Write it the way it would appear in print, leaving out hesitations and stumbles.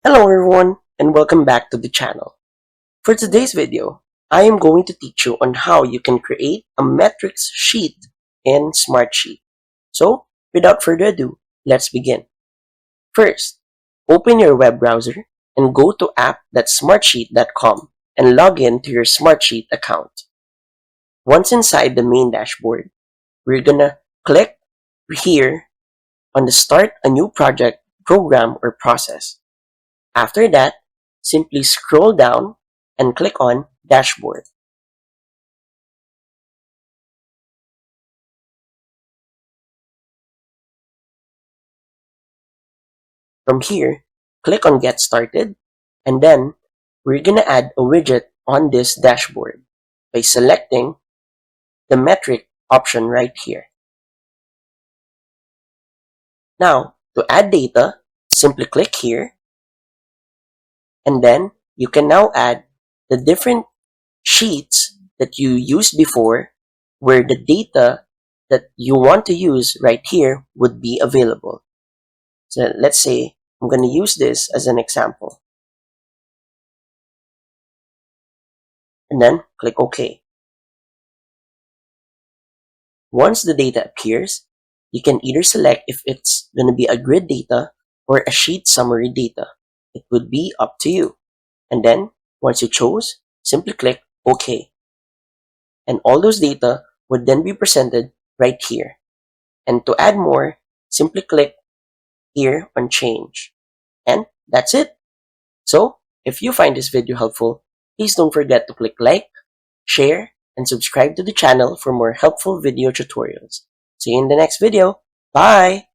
Hello everyone and welcome back to the channel. For today's video, I am going to teach you on how you can create a metrics sheet in Smartsheet. So, without further ado, let's begin. First, open your web browser and go to app.smartsheet.com and log in to your Smartsheet account. Once inside the main dashboard, we're gonna click here on the Start a New Project, Program, or Process. After that, simply scroll down and click on Dashboard. From here, click on Get Started, and then we're gonna add a widget on this dashboard by selecting the metric option right here. Now, to add data, simply click here, and then you can now add the different sheets that you used before where the data that you want to use right here would be available. So let's say I'm going to use this as an example. And then click OK. Once the data appears, you can either select if it's going to be a grid data or a sheet summary data. It would be up to you. And then once you chose, simply click OK. And all those data would then be presented right here. And to add more, simply click here on Change. And that's it. So, if you find this video helpful, please don't forget to click like, share, and subscribe to the channel for more helpful video tutorials. See you in the next video. Bye!